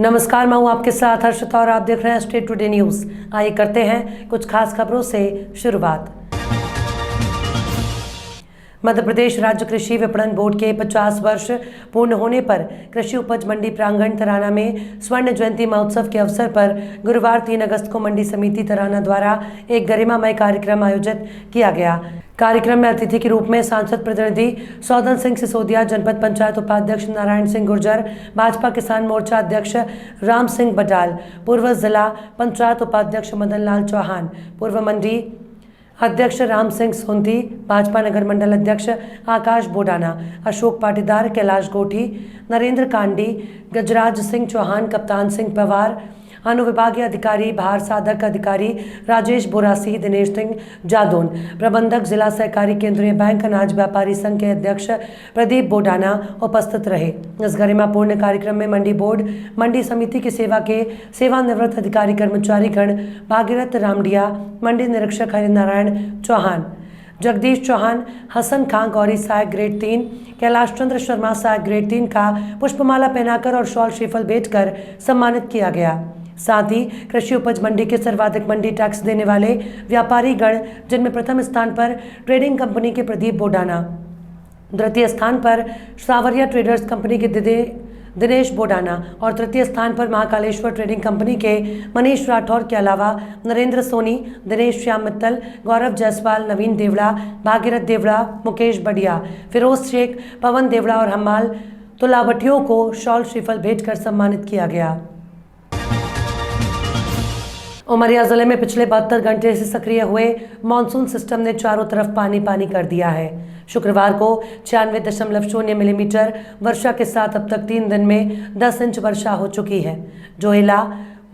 नमस्कार, मैं हूं आपके साथ हर्षिता और आप देख रहे हैं स्टेट टुडे न्यूज़। आइए करते हैं कुछ खास खबरों से शुरुआत। मध्य प्रदेश राज्य कृषि विपणन बोर्ड के 50 वर्ष पूर्ण होने पर कृषि उपज मंडी प्रांगण तराना में स्वर्ण जयंती महोत्सव के अवसर पर गुरुवार 3 अगस्त को मंडी समिति तराना द्वारा एक गरिमामय कार्यक्रम आयोजित किया गया। कार्यक्रम में अतिथि के रूप में सांसद प्रतिनिधि सौदन सिंह सिसोदिया, जनपद पंचायत उपाध्यक्ष नारायण सिंह गुर्जर, भाजपा किसान मोर्चा अध्यक्ष राम सिंह बटाल, पूर्व जिला पंचायत उपाध्यक्ष मदन लाल चौहान, पूर्व मंडी अध्यक्ष राम सिंह सोंधी, भाजपा नगर मंडल अध्यक्ष आकाश बोडाना, अशोक पाटीदार, कैलाश गोठी, नरेंद्र कांडी, गजराज सिंह चौहान, कप्तान सिंह पवार, अनुविभागीय अधिकारी भार साधक अधिकारी राजेश बोरासी, दिनेश सिंह जादौन, प्रबंधक जिला सहकारी केंद्रीय बैंक अनाज व्यापारी संघ के अध्यक्ष प्रदीप बोडाना उपस्थित रहे। इस गरिमापूर्ण कार्यक्रम में मंडी बोर्ड, मंडी समिति की सेवा के सेवानिवृत्त अधिकारी कर्मचारीगण, भागीरथ रामडिया, मंडी निरीक्षक हरिनारायण चौहान, जगदीश चौहान, हसन खां, गौरी सहायक ग्रेड 3, कैलाश चंद्र शर्मा सहायक ग्रेड 3 का पुष्पमाला पहनाकर और शॉल श्रीफल भेंटकर सम्मानित किया गया। साथ ही कृषि उपज मंडी के सर्वाधिक मंडी टैक्स देने वाले व्यापारी गण, जिनमें प्रथम स्थान पर ट्रेडिंग कंपनी के प्रदीप बोडाना, द्वितीय स्थान पर सावरिया ट्रेडर्स कंपनी के दिनेश बोडाना और तृतीय स्थान पर महाकालेश्वर ट्रेडिंग कंपनी के मनीष राठौर के अलावा नरेंद्र सोनी, दिनेश श्याम मित्तल, गौरव जायसवाल, नवीन देवड़ा, भागीरथ देवड़ा, मुकेश बढ़िया, फिरोज शेख, पवन देवड़ा और हमाल तुलावटियों को शॉल श्रीफल भेंटकर सम्मानित किया गया। उमरिया जिले में पिछले 72 घंटे से सक्रिय हुए मानसून सिस्टम ने चारों तरफ पानी पानी कर दिया है। शुक्रवार को 96.0 मिलीमीटर वर्षा के साथ अब तक 3 दिन में 10 इंच वर्षा हो चुकी है। जोहेला,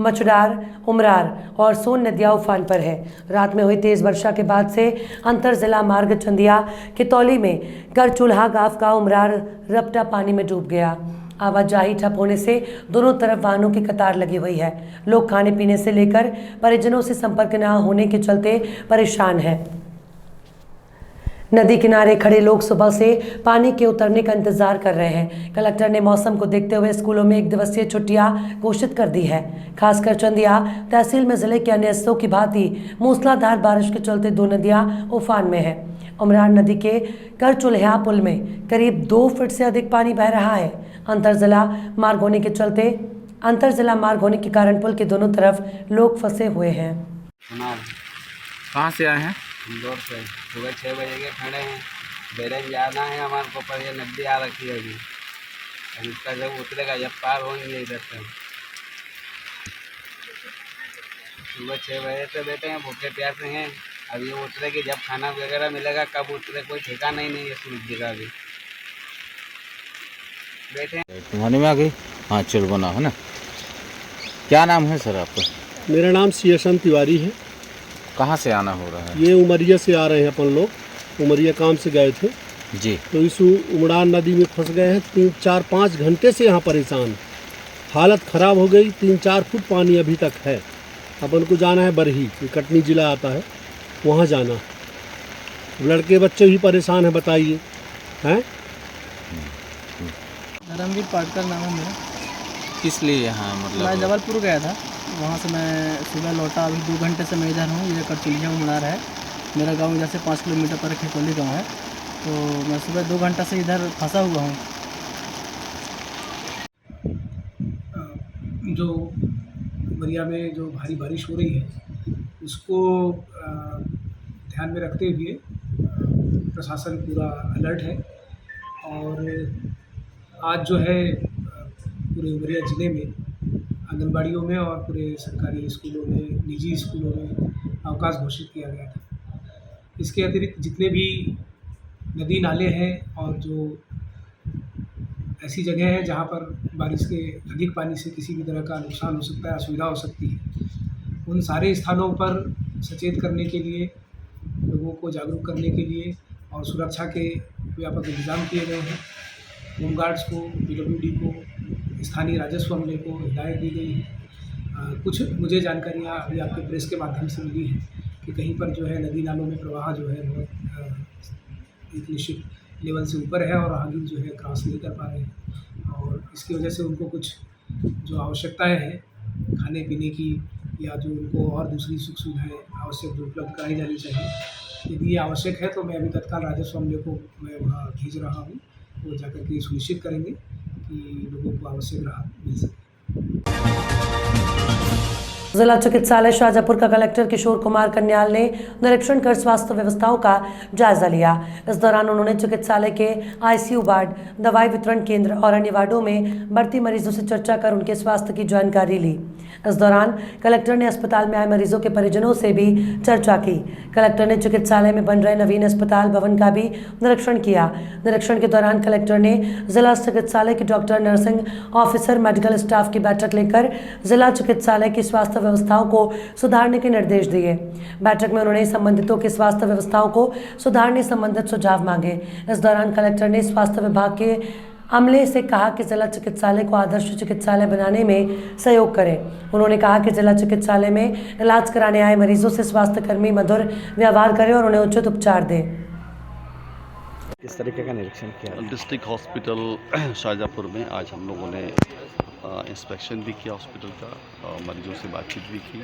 मचडार, उमरार और सोन नदियां उफान पर है। रात में हुई तेज वर्षा के बाद से अंतर जिला मार्ग चंदिया कितौली में करचूल्हा गांव का उमरार रपटा पानी में डूब गया। आवाजाही ठप होने से दोनों तरफ वाहनों की कतार लगी हुई है। लोग खाने पीने से लेकर परिजनों से संपर्क न होने के चलते परेशान हैं। नदी किनारे खड़े लोग सुबह से पानी के उतरने का इंतजार कर रहे हैं। कलेक्टर ने मौसम को देखते हुए स्कूलों में 1 दिवसीय छुट्टियां घोषित कर दी है। खासकर चंदिया तहसील में जिले के अन्य हिस्सों की भांति मूसलाधार बारिश के चलते 2 नदियां उफान में हैं। उमरार नदी के करचुल्हा पुल में करीब 2 फीट से अधिक पानी बह रहा है। अंतर जिला मार्ग होने के कारण पुल के दोनों तरफ लोग फंसे हुए हैं। कहाँ से आए हैं? इंदौर से। सुबह 6 बजे के खड़े हैं। बैरेज जाना है हमारे को, पर ये नदी आ रखी है अभी। अब इसका जब उतरेगा, जब पार होंगे इधर से। सुबह 6 बजे से बैठे हैं, भूखे प्यासे हैं। अब ये उतरेगी, जब खाना वगैरह मिलेगा, कब उतरे कोई ठिकाना ही नहीं है सूरज जी का। अभी बैठे हैं। तुम्हारे में आ गई? हाँ, चुलबना है ना। क्या नाम है सर आपका? मेरा नाम CSM तिवारी है। कहाँ से आना हो रहा है? ये उमरिया से आ रहे हैं अपन लोग। उमरिया काम से गए थे जी। तो इस उमड़ान नदी में फंस गए हैं। 3-4-5 घंटे से यहाँ परेशान, हालत ख़राब हो गई। 3-4 फुट पानी अभी तक है। अपन को जाना है बरही, कटनी जिला आता है, वहाँ जाना। लड़के बच्चे भी परेशान हैं, बताइए हैं। धर्मवीर पाटकर नाम है मेरा। किस लिए यहाँ मतलब? मैं जबलपुर गया था, वहाँ से मैं सुबह लौटा। अभी 2 घंटे से मैं इधर हूँ। ये करचुलिया उमरार है मेरा गांव। इधर से 5 किलोमीटर पर खेतौली गांव है। तो मैं सुबह 2 घंटा से इधर फंसा हुआ हूँ। जो उमरिया में जो भारी बारिश हो रही है, उसको ध्यान में रखते हुए प्रशासन पूरा अलर्ट है। और आज जो है पूरे उमरिया ज़िले में आंगनबाड़ियों में और पूरे सरकारी स्कूलों में, निजी स्कूलों में अवकाश घोषित किया गया था। इसके अतिरिक्त जितने भी नदी नाले हैं और जो ऐसी जगह है जहाँ पर बारिश के अधिक पानी से किसी भी तरह का नुकसान हो सकता है, असुविधा हो सकती है, उन सारे स्थानों पर सचेत करने के लिए, लोगों को जागरूक करने के लिए और सुरक्षा के व्यापक इंतजाम किए गए हैं। होमगार्ड्स को, PWD को, स्थानीय राजस्व अमले को हिदायत दी गई है। कुछ मुझे जानकारियाँ अभी आपके प्रेस के माध्यम से मिली हैं कि कहीं पर जो है नदी नालों में प्रवाह जो है बहुत एक निश्चित लेवल से ऊपर है और आगे जो है क्रॉस नहीं कर पा रहे हैं। और इसकी वजह से उनको कुछ जो आवश्यकताएं हैं खाने पीने की या जो उनको और दूसरी सुख सुविधाएं आवश्यक जो उपलब्ध कराई जानी चाहिए, यदि ये आवश्यक है तो मैं अभी तत्काल राजस्व अमले को मैं वहाँ भेज रहा हूँ। वो जाकर के सुनिश्चित करेंगे कि लोगों को आवश्यक राहत मिल सके। जिला चिकित्सालय शाजापुर का कलेक्टर किशोर कुमार कन्याल ने निरीक्षण कर स्वास्थ्य व्यवस्थाओं का जायजा लिया। इस दौरान उन्होंने चिकित्सालय के आईसीयू वार्ड, दवाई वितरण केंद्र और अन्य वार्डों में भर्ती मरीजों से चर्चा कर उनके स्वास्थ्य की जानकारी ली। इस दौरान कलेक्टर ने अस्पताल में आए मरीजों के परिजनों से भी चर्चा की। कलेक्टर ने चिकित्सालय में बन रहे नवीन अस्पताल भवन का भी निरीक्षण किया। निरीक्षण के दौरान कलेक्टर ने जिला चिकित्सालय के doctor, nursing officer, medical staff की बैठक लेकर जिला चिकित्सालय की स्वास्थ्य व्यवस्थाओं को सुधारने के निर्देश दिए। बैठक में उन्होंने संबंधितों की स्वास्थ्य व्यवस्थाओं को सुधारने संबंधित सुझाव मांगे। इस दौरान कलेक्टर ने स्वास्थ्य विभाग के अमले से कहा कि जिला चिकित्सालय को आदर्श चिकित्सालय बनाने में सहयोग करें। उन्होंने कहा कि जिला चिकित्सालय में इलाज कराने आए मरीजों से स्वास्थ्यकर्मी मधुर व्यवहार करें और उन्हें उचित उपचार दें। किस तरीके का निरीक्षण किया? डिस्ट्रिक्ट हॉस्पिटल शाजापुर में आज हम लोगों ने इंस्पेक्शन भी किया हॉस्पिटल का, मरीजों से बातचीत भी की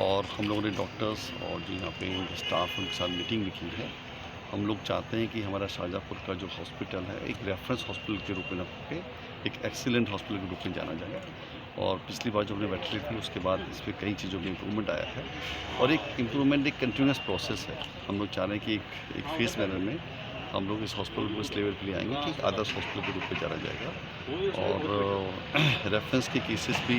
और हम लोगों ने डॉक्टर्स और जो यहाँ पे स्टाफ उनके साथ मीटिंग भी की है। हम लोग चाहते हैं कि हमारा शाजापुर का जो हॉस्पिटल है एक रेफरेंस हॉस्पिटल के रूप में होकर एक एक्सीलेंट हॉस्पिटल के रूप में जाना जाए। और पिछली बार जो हमने बैटरी थी उसके बाद इस पर कई चीज़ों में इम्प्रूवमेंट आया है और एक इम्प्रूवमेंट एक कंटिन्यूस प्रोसेस है। हम लोग चाह रहे हैं कि एक फेस मैनर में हम लोग इस हॉस्पिटल को इस लेवल पे ले आएंगे कि आदर्श हॉस्पिटल के रूप में जाना जाएगा। और रेफरेंस के केसेस भी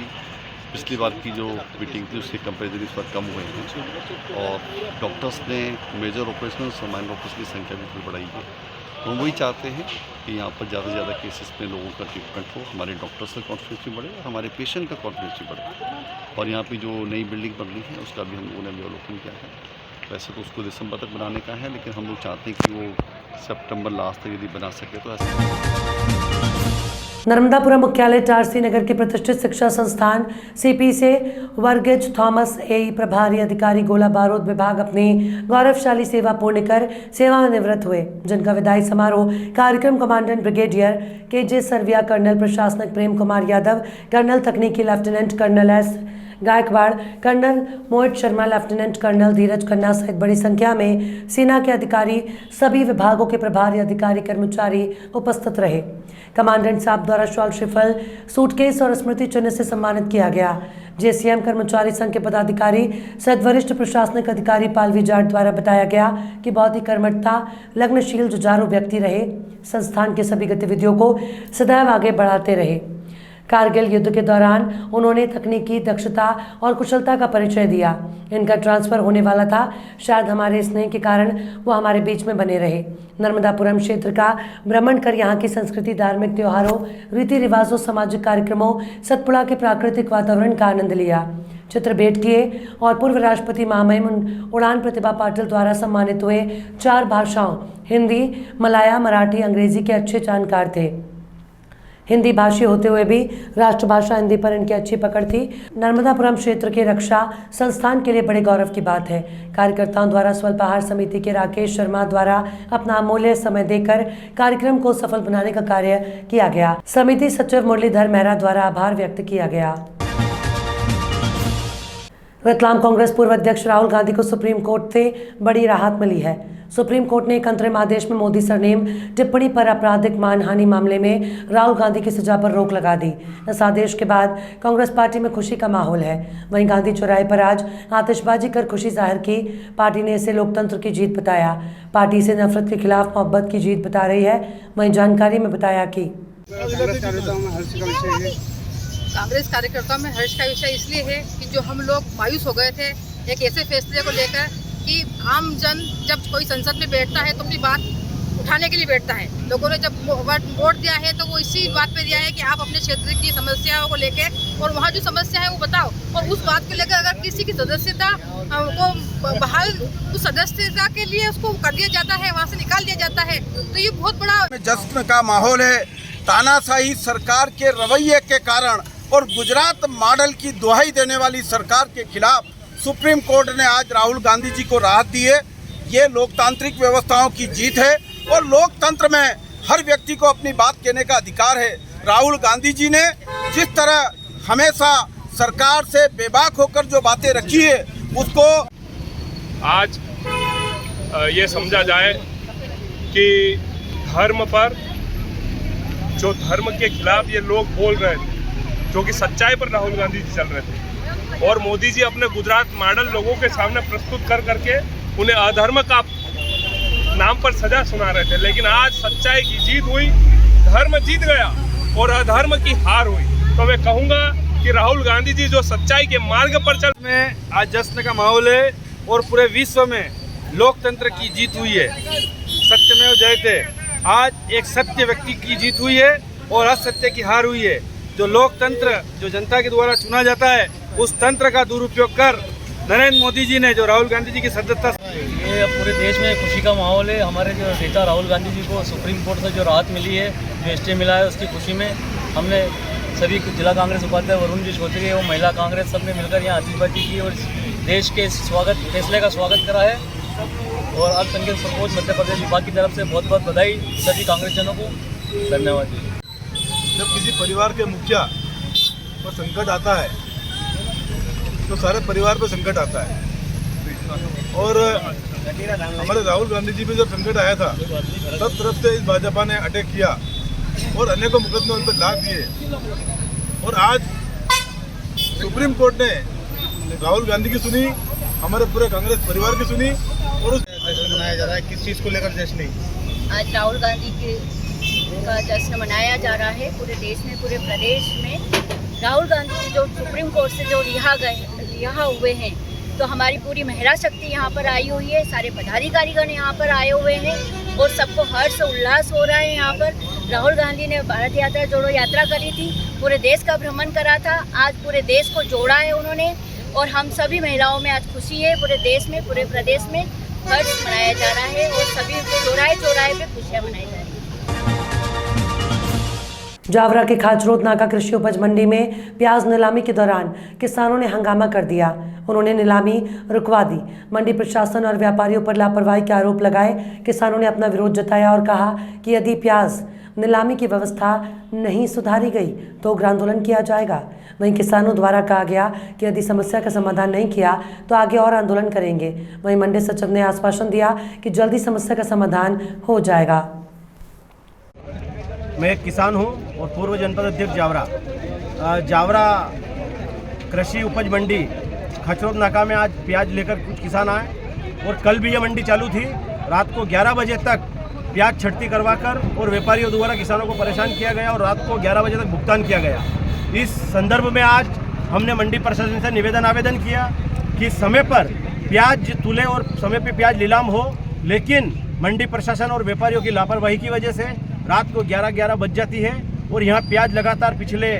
पिछली बार की जो मीटिंग थी उसके कंपेरिजन इस बार कम हुए हैं और डॉक्टर्स ने मेजर ऑपरेशन और माइनर ऑपरेशन की संख्या भी थोड़ी बढ़ाई है। तो हम वही चाहते हैं कि यहाँ पर ज़्यादा से ज़्यादा केसेस में लोगों का ट्रीटमेंट हो, हमारे डॉक्टर्स का कॉन्फिडेंस भी बढ़े और हमारे पेशेंट का कॉन्फिडेंस भी बढ़े। और यहाँ पे जो नई बिल्डिंग बन रही है उसका भी हम लोगों ने अवलोकन किया है। वैसे तो उसको दिसंबर तक बनाने का है, लेकिन हम लोग चाहते हैं कि वो सितंबर लास्ट तक यदि बना सके तो ऐसा। नर्मदापुरम मुख्यालय टारसी नगर के प्रतिष्ठित शिक्षा संस्थान सीपी से वर्गेज थॉमस एई प्रभारी अधिकारी गोला बारूद विभाग अपनी गौरवशाली सेवा पूर्ण कर सेवानिवृत्त हुए, जिनका विदाई समारोह कार्यक्रम commandant brigadier KJ Sarviya, colonel प्रशासनिक प्रेम कुमार यादव, कर्नल तकनीकी lieutenant colonel S Gaikwad, colonel Mohit Sharma, lieutenant colonel Dheeraj Khanna सहित बड़ी संख्या में सेना के अधिकारी, सभी विभागों के प्रभारी अधिकारी कर्मचारी उपस्थित रहे। कमांडेंट साहब द्वारा शॉल, श्रीफल, सूटकेस और स्मृति चिन्ह से सम्मानित किया गया। जेसीएम कर्मचारी संघ के पदाधिकारी सहित वरिष्ठ प्रशासनिक अधिकारी पालवी जाट द्वारा बताया गया कि बहुत ही कर्मठता, लग्नशील, जुझारू व्यक्ति रहे। संस्थान की सभी गतिविधियों को सदैव आगे बढ़ाते रहे। कारगिल युद्ध के दौरान उन्होंने तकनीकी दक्षता और कुशलता का परिचय दिया। इनका ट्रांसफर होने वाला था, शायद हमारे स्नेह के कारण वो हमारे बीच में बने रहे। नर्मदापुरम क्षेत्र का भ्रमण कर यहाँ की संस्कृति, धार्मिक त्योहारों, रीति रिवाजों, सामाजिक कार्यक्रमों, सतपुड़ा के प्राकृतिक वातावरण का आनंद लिया। चित्र भेंट किए और पूर्व राष्ट्रपति महामहिम उड़ान प्रतिभा पाटिल द्वारा सम्मानित हुए। 4 भाषाओं हिंदी, मलाया, मराठी, अंग्रेजी के अच्छे जानकार थे। हिंदी भाषी होते हुए भी राष्ट्रभाषा हिंदी पर इनकी अच्छी पकड़ थी। नर्मदापुरम क्षेत्र के रक्षा संस्थान के लिए बड़े गौरव की बात है। कार्यकर्ताओं द्वारा स्वल्पाहार समिति के राकेश शर्मा द्वारा अपना अमूल्य समय देकर कार्यक्रम को सफल बनाने का कार्य किया गया। समिति सचिव मुरलीधर मेहरा द्वारा आभार व्यक्त किया गया। रतलाम कांग्रेस पूर्व अध्यक्ष राहुल गांधी को सुप्रीम कोर्ट से बड़ी राहत मिली है। सुप्रीम कोर्ट ने एक अंतरिम आदेश में मोदी सरनेम टिप्पणी पर आपराधिक मानहानि मामले में राहुल गांधी की सजा पर रोक लगा दी। इस आदेश के बाद कांग्रेस पार्टी में खुशी का माहौल है। वहीं गांधी चौराहे पर आज आतिशबाजी कर खुशी जाहिर की। पार्टी ने इसे लोकतंत्र की जीत बताया। पार्टी इसे नफरत के खिलाफ मोहब्बत की जीत बता रही है। वहीं जानकारी में बताया कि कांग्रेस कार्यकर्ताओं में हर्ष का विषय इसलिए है कि जो हम लोग मायूस हो गए थे एक ऐसे फैसले को लेकर कि आम जन जब कोई संसद में बैठता है तो अपनी बात उठाने के लिए बैठता है। लोगों ने जब वोट दिया है तो वो इसी बात पे दिया है कि आप अपने क्षेत्र की समस्याओं को लेके और वहाँ जो समस्या है वो बताओ, और उस बात को लेकर अगर किसी की सदस्यता को बहाल उस सदस्यता के लिए उसको कर दिया जाता है, वहाँ से निकाल दिया जाता है, तो ये बहुत बड़ा जश्न का माहौल है। तानाशाही सरकार के रवैये के कारण और गुजरात मॉडल की दुहाई देने वाली सरकार के खिलाफ सुप्रीम कोर्ट ने आज राहुल गांधी जी को राहत दी है। ये लोकतांत्रिक व्यवस्थाओं की जीत है और लोकतंत्र में हर व्यक्ति को अपनी बात कहने का अधिकार है। राहुल गांधी जी ने जिस तरह हमेशा सरकार से बेबाक होकर जो बातें रखी है उसको आज ये समझा जाए कि धर्म पर, जो धर्म के खिलाफ ये लोग बोल रहे थे, जो कि सच्चाई पर राहुल गांधी जी चल रहे थे, और मोदी जी अपने गुजरात मॉडल लोगों के सामने प्रस्तुत कर करके उन्हें अधर्म का नाम पर सजा सुना रहे थे। लेकिन आज सच्चाई की जीत हुई, धर्म जीत गया और अधर्म की हार हुई। तो मैं कहूँगा कि राहुल गांधी जी जो सच्चाई के मार्ग पर चल में आज जश्न का माहौल है और पूरे विश्व में लोकतंत्र की जीत हुई है। सत्यमेव जयते। आज एक सत्य व्यक्ति की जीत हुई है और असत्य की हार हुई है। जो लोकतंत्र जो जनता के द्वारा चुना जाता है, उस तंत्र का दुरुपयोग कर नरेंद्र मोदी जी ने जो राहुल गांधी जी की सदस्यता, ये पूरे देश में खुशी का माहौल है। हमारे जो नेता राहुल गांधी जी को सुप्रीम कोर्ट से जो राहत मिली है, जो स्टे मिला है, उसकी खुशी में हमने सभी जिला कांग्रेस उपाध्यक्ष वरुण जी चौधरी और महिला कांग्रेस सबने मिलकर यहाँ आतिशबाजी की और देश के फैसले का स्वागत करा है। और अल्पसंख्यक प्रकोष्ठ मध्य प्रदेश विभाग की तरफ से बहुत बहुत बधाई सभी कांग्रेसजनों को। धन्यवाद जी। जब किसी परिवार के मुखिया पर संकट आता है तो सारे परिवार पर संकट आता है। और हमारे राहुल गांधी जी पे जब संकट आया था, सब तरफ से इस भाजपा ने अटैक किया और अनेकों मुकदमे उन पर लाद दिए। और आज सुप्रीम कोर्ट ने राहुल गांधी की सुनी, हमारे पूरे कांग्रेस परिवार की सुनी। और उस जश्न मनाया जा रहा है, किस चीज़ को लेकर जश्न? आज राहुल गांधी का जश्न मनाया जा रहा है पूरे देश में, पूरे प्रदेश में। राहुल गांधी जी जो सुप्रीम कोर्ट से जो रिहा हुए हैं, तो हमारी पूरी महिला शक्ति यहाँ पर आई हुई है, सारे पदाधिकारीगण यहाँ पर आए हुए हैं और सबको हर्ष उल्लास हो रहा है। यहाँ पर राहुल गांधी ने भारत यात्रा जोड़ो यात्रा करी थी, पूरे देश का भ्रमण करा था। आज पूरे देश को जोड़ा है उन्होंने और हम सभी महिलाओं में आज खुशी है। पूरे देश में, पूरे प्रदेश में हर्ष मनाया जा रहा है और सभी चौराहे चौराहे पे खुशियाँ मनाई जा रही है। जावरा के खाचरोद नाका कृषि उपज मंडी में प्याज नीलामी के दौरान किसानों ने हंगामा कर दिया। उन्होंने नीलामी रुकवा दी। मंडी प्रशासन और व्यापारियों पर लापरवाही के आरोप लगाए। किसानों ने अपना विरोध जताया और कहा कि यदि प्याज नीलामी की व्यवस्था नहीं सुधारी गई तो उग्र आंदोलन किया जाएगा। वहीं किसानों द्वारा कहा गया कि यदि समस्या का समाधान नहीं किया तो आगे और आंदोलन करेंगे। वहीं मंडी सचिव ने आश्वासन दिया कि जल्दी समस्या का समाधान हो जाएगा। मैं एक किसान हूं और पूर्व जनपद अध्यक्ष जावरा कृषि उपज मंडी खचरोद नाका में आज प्याज लेकर कुछ किसान आए और कल भी यह मंडी चालू थी। रात को 11 बजे तक प्याज छटती करवाकर और व्यापारियों द्वारा किसानों को परेशान किया गया और रात को 11 बजे तक भुगतान किया गया। इस संदर्भ में आज हमने मंडी प्रशासन से आवेदन किया कि समय पर प्याज तुले और समय पर प्याज नीलाम हो, लेकिन मंडी प्रशासन और व्यापारियों की लापरवाही की वजह से रात को 11 बज जाती है और यहाँ प्याज लगातार पिछले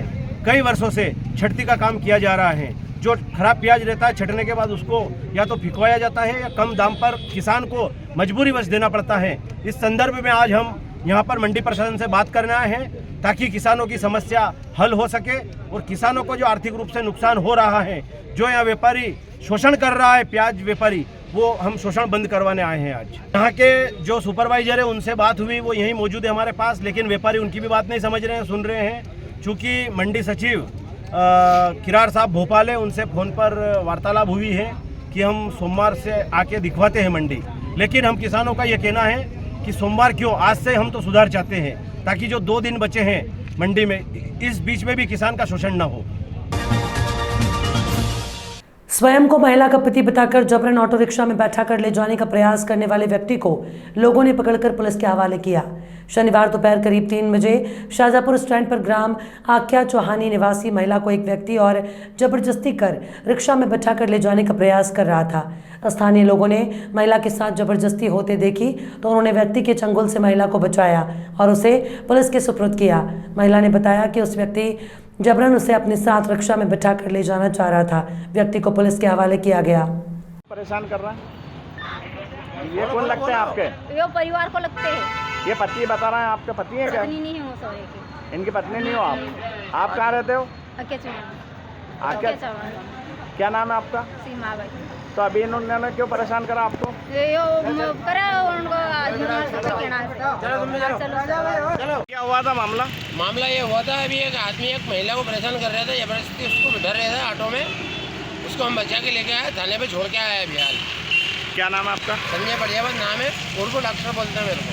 कई वर्षों से छटती का काम किया जा रहा है। जो खराब प्याज रहता है, छटने के बाद उसको या तो फिकवाया जाता है या कम दाम पर किसान को मजबूरीवश देना पड़ता है। इस संदर्भ में आज हम यहाँ पर मंडी प्रशासन से बात करने आए हैं ताकि किसानों की समस्या हल हो सके और किसानों को जो आर्थिक रूप से नुकसान हो रहा है, जो यहाँ व्यापारी शोषण कर रहा है प्याज व्यापारी, वो हम शोषण बंद करवाने आए हैं। आज यहाँ के जो सुपरवाइजर है उनसे बात हुई, वो यहीं मौजूद है हमारे पास, लेकिन व्यापारी उनकी भी बात नहीं समझ रहे हैं, सुन रहे हैं। चूँकि मंडी सचिव किरार साहब भोपाल है, उनसे फ़ोन पर वार्तालाप हुई है कि हम सोमवार से आके दिखवाते हैं मंडी, लेकिन हम किसानों का ये कहना है कि सोमवार क्यों, आज से हम तो सुधार चाहते हैं ताकि जो 2 दिन बचे हैं मंडी में, इस बीच में भी किसान का शोषण ना हो। स्वयं को महिला का पति बताकर जबरन ऑटो रिक्शा में बैठा कर ले जाने का प्रयास करने वाले व्यक्ति को लोगों ने पकड़कर पुलिस के हवाले किया। शनिवार दोपहर करीब 3 बजे शाहजहाँपुर स्टैंड पर ग्राम आख्या चौहानी निवासी महिला को एक व्यक्ति और जबरदस्ती कर रिक्शा में बैठा कर ले जाने का प्रयास कर रहा था। स्थानीय लोगों ने महिला के साथ जबरदस्ती होते देखी तो उन्होंने व्यक्ति के चंगुल से महिला को बचाया और उसे पुलिस के सुपुर्द किया। महिला ने बताया कि उस व्यक्ति जबरन उसे अपने साथ रिक्शा में बिठा कर ले जाना चाह रहा था। व्यक्ति को पुलिस के हवाले किया गया। परेशान कर रहा है, ये कौन लगते हैं आपके? ये परिवार को लगते हैं। ये पति बता रहा है, आपके पति है क्या? पत्नी नहीं हो सके। इनकी पत्नी नहीं हो आप कहाँ रहते हो? क्या नाम है आपका? सीमा भाई। तो अभी इन्होंने क्यों परेशान करा आपको? करा उनको क्या हुआ था मामला? मामला ये हुआ था, अभी एक आदमी एक महिला को परेशान कर रहा था, जबरदस्ती उसको बिठा रहा था ऑटो में। उसको हम बचा के लेके आए, थाने पे छोड़ के आया अभी हाल। क्या नाम है आपका? संजय बढ़ियावत नाम है, उर्फ डॉक्टर बोलते हैं मेरे को।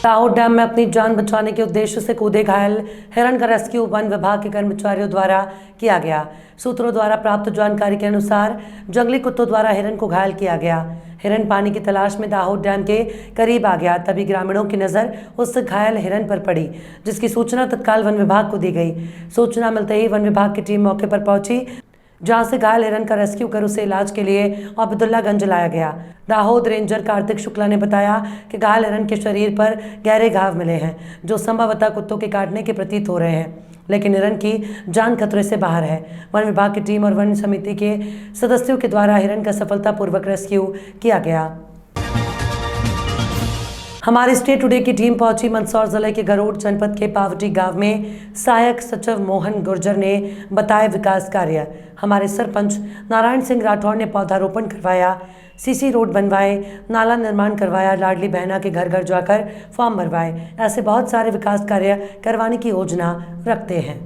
दाहोद डैम में अपनी जान बचाने के उद्देश्य से कूदे घायल हिरण का रेस्क्यू वन विभाग के कर्मचारियों द्वारा किया गया। सूत्रों द्वारा प्राप्त जानकारी के अनुसार जंगली कुत्तों द्वारा हिरण को घायल किया गया। हिरण पानी की तलाश में दाहोद डैम के करीब आ गया, तभी ग्रामीणों की नज़र उस घायल हिरण पर पड़ी, जिसकी सूचना तत्काल वन विभाग को दी गई। सूचना मिलते ही वन विभाग की टीम मौके पर पहुंची, जहां से घायल हिरण का रेस्क्यू कर उसे इलाज के लिए अब्दुल्लागंज लाया गया। दाहोद रेंजर कार्तिक शुक्ला ने बताया कि घायल हिरण के शरीर पर गहरे घाव मिले हैं, जो संभवतः कुत्तों के काटने के प्रतीत हो रहे हैं, लेकिन हिरण की जान खतरे से बाहर है। वन विभाग की टीम और वन समिति के सदस्यों के द्वारा हिरण का सफलतापूर्वक रेस्क्यू किया गया। हमारी स्टेट टुडे की टीम पहुंची मंदसौर जिले के गरुड़ जनपद के पावटी गांव में। सहायक सचिव मोहन गुर्जर ने बताया विकास कार्य। हमारे सरपंच नारायण सिंह राठौड़ ने पौधारोपण करवाया, सीसी रोड बनवाए, नाला निर्माण करवाया, लाडली बहना के घर घर जाकर फॉर्म भरवाए। ऐसे बहुत सारे विकास कार्य करवाने की योजना रखते हैं।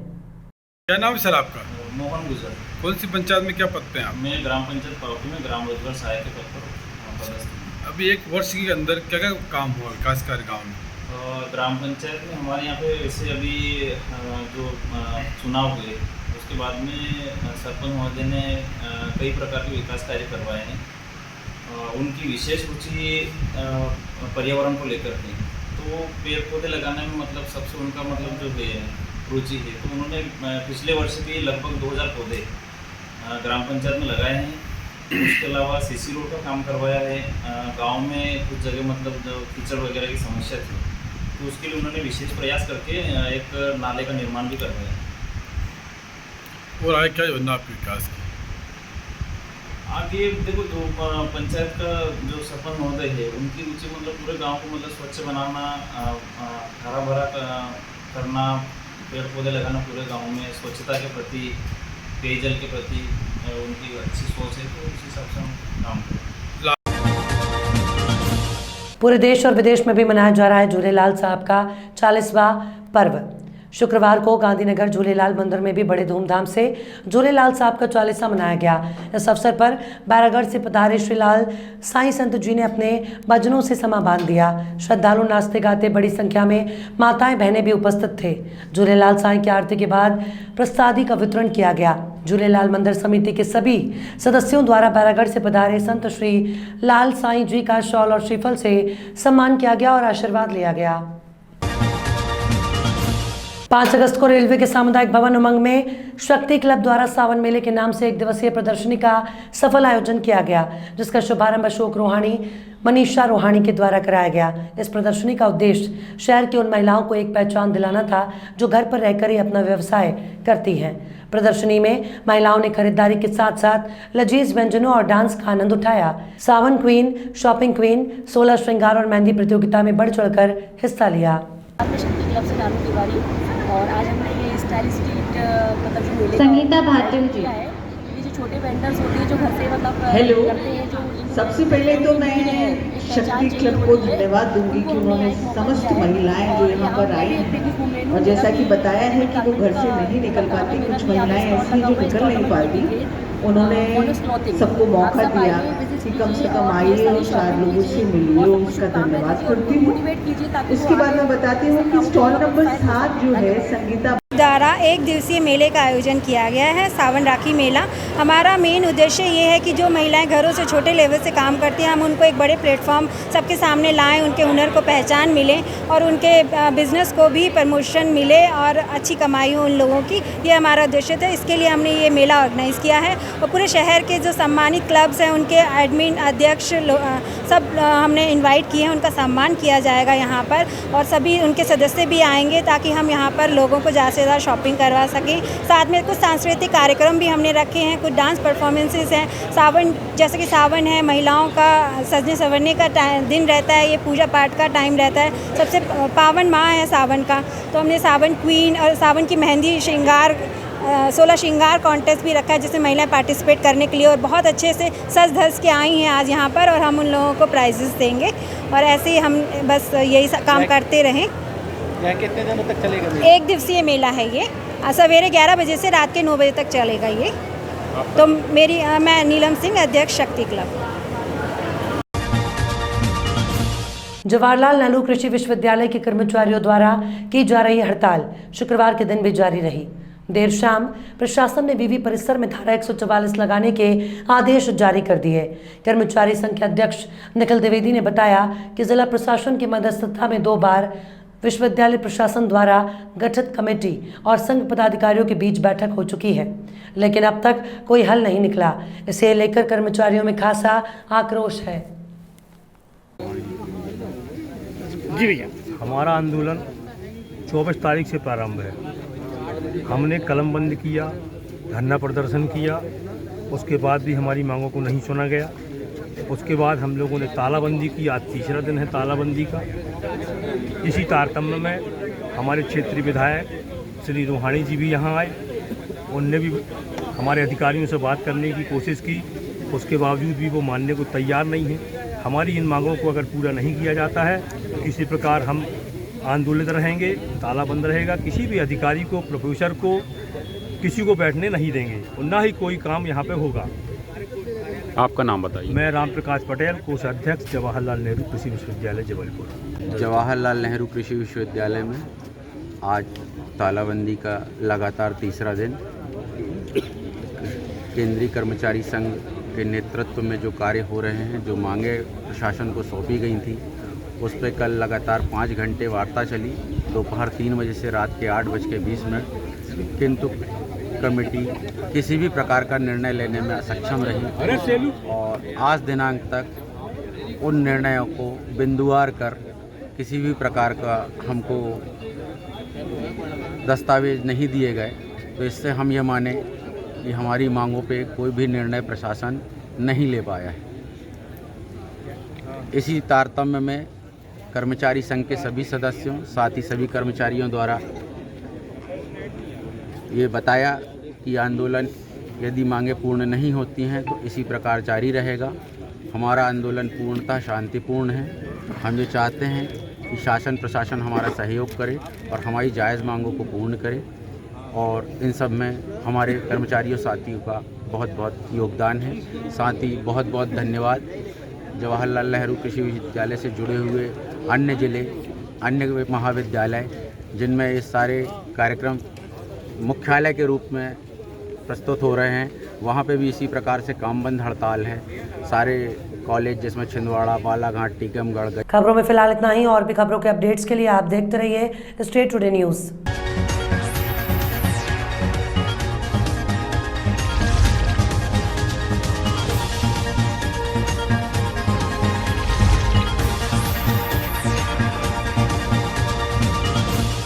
क्या नाम है सर आपका? मोहन गुर्जर। कौन सी पंचायत में क्या पद पे हैं आप? मैं ग्राम पंचायत पावटी में ग्राम रोजगार सहायक के पद पर। अभी एक वर्ष के अंदर क्या क्या काम हुआ विकास कार्य गाँव में? ग्राम पंचायत में हमारे यहाँ पे वैसे अभी जो चुनाव हुए उसके बाद में सरपंच महोदय ने कई प्रकार के विकास कार्य करवाए हैं। उनकी विशेष रुचि पर्यावरण को लेकर थी, तो पेड़ पौधे लगाने में मतलब सबसे उनका मतलब जो है रुचि है, तो उन्होंने पिछले वर्ष भी लगभग 2000 पौधे ग्राम पंचायत में लगाए हैं। उसके अलावा सीसी रोड का काम करवाया है। गांव में कुछ जगह मतलब जो कीचड़ वगैरह की समस्या थी, तो उसके लिए उन्होंने विशेष प्रयास करके एक नाले का निर्माण भी करवाया। और आगे क्या योजना आपकी विकास की? आगे देखो, जो पंचायत का जो सरपंच महोदय है उनकी रुचि मतलब पूरे गांव को मतलब स्वच्छ बनाना, हरा भरा करना, पेड़ पौधे लगाना पूरे गांव में, स्वच्छता के प्रति, पेयजल के प्रति उनकी अच्छी सोच है, तो उस हिसाब से हम काम करें। पूरे देश और विदेश में भी मनाया जा रहा है झूलेलाल साहब का 40वां पर्व। शुक्रवार को गांधीनगर झूलेलाल मंदिर में भी बड़े धूमधाम से झूलेलाल साहब का 40वां मनाया गया। इस अवसर पर बैरागढ़ से पधारे श्री लाल साईं संत जी ने अपने भजनों से समा बांध दिया। श्रद्धालु नाचते गाते बड़ी संख्या में माताएं बहनें भी उपस्थित थे। झूलेलाल साईं की आरती के बाद प्रसादी का वितरण किया गया। झूलेलाल मंदिर समिति के सभी सदस्यों द्वारा बैरागढ़ से पधारे संत श्री लाल साईं जी का शॉल और श्रीफल से सम्मान किया गया और आशीर्वाद लिया गया। 5 अगस्त को रेलवे के सामुदायिक भवन उमंग में शक्ति क्लब द्वारा सावन मेले के नाम से 1 दिवसीय प्रदर्शनी का सफल आयोजन किया गया, जिसका शुभारंभ अशोक रोहानी, मनीषा रोहानी के द्वारा कराया गया। इस प्रदर्शनी का उद्देश्य शहर की उन महिलाओं को एक पहचान दिलाना था जो घर पर रहकर ही अपना व्यवसाय करती हैं। प्रदर्शनी में महिलाओं ने खरीदारी के साथ साथ लजीज व्यंजनों और डांस का आनंद उठाया। सावन क्वीन, शॉपिंग क्वीन, 16 श्रृंगार और मेहंदी प्रतियोगिता में बढ़ चढ़कर हिस्सा लिया। शक्ति क्लब से नानू तिवारी, और आज हमने ये स्टाइल स्ट्रीट मतलब जो मेले संगीता भारती जी है, ये जो छोटे वेंडर्स होते हैं जो घर से मतलब हेलो, करते हैं, जो सबसे पहले तो मैं शक्ति क्लब को धन्यवाद दूंगी कि उन्होंने समस्त महिलाएं जो यहाँ पर आई हैं, और जैसा कि बताया है कि वो घर से नहीं निकल पाती, कुछ महिलाएं ऐसी जो निकल नहीं पाती, उन्होंने सबको मौका दिया कि कम से कम आइए और 4 लोगों से मिलिए, उसका धन्यवाद करती हूँ। इसके बाद मैं बताती हूँ कि स्टॉल नंबर 7 जो है संगीता द्वारा 1 दिवसीय मेले का आयोजन किया गया है, सावन राखी मेला। हमारा मेन उद्देश्य ये है कि जो महिलाएं घरों से छोटे लेवल से काम करती हैं, हम उनको एक बड़े प्लेटफॉर्म सबके सामने लाएं, उनके हुनर को पहचान मिले और उनके बिजनेस को भी प्रमोशन मिले और अच्छी कमाई हो उन लोगों की। ये हमारा उद्देश्य था, इसके लिए हमने ये मेला ऑर्गेनाइज़ किया है। और पूरे शहर के जो सम्मानित क्लब्स हैं, उनके एडमिन, अध्यक्ष सब हमने इन्वाइट किए हैं, उनका सम्मान किया जाएगा यहाँ पर, और सभी उनके सदस्य भी आएंगे ताकि हम यहाँ पर लोगों को ज़्यादा से ज़्यादा शॉपिंग करवा सकें। साथ में कुछ सांस्कृतिक कार्यक्रम भी हमने रखे हैं, कुछ डांस परफॉर्मेंसेस हैं। सावन, जैसे कि सावन है, महिलाओं का सजने संवरने का दिन रहता है, ये पूजा पाठ का टाइम रहता है, सबसे पावन माह है सावन का। तो हमने सावन क्वीन और सावन की मेहंदी श्रृंगार 16 श्रृंगार कॉन्टेस्ट भी रखा है, जिसमें महिलाएं पार्टिसिपेट करने के लिए और बहुत अच्छे से सज धज के आई हैं आज यहाँ पर, और हम उन लोगों को प्राइजेस देंगे। और ऐसे ही हम बस यही काम करते रहें। यहाँ कितने दिनों तक चलेगा? एक दिवसीय मेला है ये, सवेरे 11 बजे से रात के 9 बजे तक चलेगा ये। तो मैं नीलम सिंह, अध्यक्ष शक्ति क्लब। जवाहरलाल नेहरू कृषि विश्वविद्यालय के कर्मचारियों द्वारा की जा रही हड़ताल शुक्रवार के दिन भी जारी रही। देर शाम प्रशासन ने विवि परिसर में धारा 144 लगाने के आदेश जारी कर दिए। कर्मचारी संघ के अध्यक्ष निखिल द्विवेदी ने बताया कि जिला प्रशासन की मध्यस्थता में 2 बार विश्वविद्यालय प्रशासन द्वारा गठित कमेटी और संघ पदाधिकारियों के बीच बैठक हो चुकी है, लेकिन अब तक कोई हल नहीं निकला। इसे लेकर कर्मचारियों में खासा आक्रोश है। जी भैया, हमारा आंदोलन 24 तारीख से प्रारंभ है। हमने कलम बंद किया, धरना प्रदर्शन किया, उसके बाद भी हमारी मांगों को नहीं सुना गया। उसके बाद हम लोगों ने तालाबंदी की, आज तीसरा दिन है तालाबंदी का। इसी तारतम्य में हमारे क्षेत्रीय विधायक श्री रूहानी जी भी यहाँ आए, उनने भी हमारे अधिकारियों से बात करने की कोशिश की, उसके बावजूद भी वो मानने को तैयार नहीं है। हमारी इन मांगों को अगर पूरा नहीं किया जाता है तो इसी प्रकार हम आंदोलित रहेंगे, ताला बंद रहेगा। किसी भी अधिकारी को, प्रोफेसर को, किसी को बैठने नहीं देंगे और ना ही कोई काम यहाँ पे होगा। आपका नाम बताइए। मैं राम प्रकाश पटेल, कोषाध्यक्ष जवाहरलाल नेहरू कृषि विश्वविद्यालय जबलपुर। जवाहरलाल नेहरू कृषि विश्वविद्यालय में आज तालाबंदी का लगातार तीसरा दिन। केंद्रीय कर्मचारी संघ के नेतृत्व में जो कार्य हो रहे हैं, जो मांगे प्रशासन को सौंपी गई थी, उस पर कल लगातार 5 घंटे वार्ता चली, दोपहर 3 बजे से रात के 8:20, किंतु कमेटी किसी भी प्रकार का निर्णय लेने में असक्षम रही और आज दिनांक तक उन निर्णयों को बिंदुवार कर किसी भी प्रकार का हमको दस्तावेज नहीं दिए गए। तो इससे हम ये माने कि हमारी मांगों पे कोई भी निर्णय प्रशासन नहीं ले पाया है। इसी तारतम्य में कर्मचारी संघ के सभी सदस्यों, साथ ही सभी कर्मचारियों द्वारा ये बताया कि आंदोलन यदि मांगें पूर्ण नहीं होती हैं तो इसी प्रकार जारी रहेगा। हमारा आंदोलन पूर्णतः शांतिपूर्ण है। हम ये चाहते हैं कि शासन प्रशासन हमारा सहयोग करे और हमारी जायज़ मांगों को पूर्ण करे, और इन सब में हमारे कर्मचारियों साथियों का बहुत बहुत योगदान है। साथ ही बहुत बहुत धन्यवाद जवाहरलाल नेहरू कृषि विश्वविद्यालय से जुड़े हुए अन्य जिले, अन्य महाविद्यालय, जिनमें ये सारे कार्यक्रम मुख्यालय के रूप में प्रस्तुत हो रहे हैं, वहाँ पे भी इसी प्रकार से काम बंद हड़ताल है। सारे कॉलेज जिसमें छिंदवाड़ा, बालाघाट, टीकमगढ़। खबरों में फिलहाल इतना ही। और भी खबरों के अपडेट्स के लिए आप देखते रहिए स्टेट टुडे न्यूज़।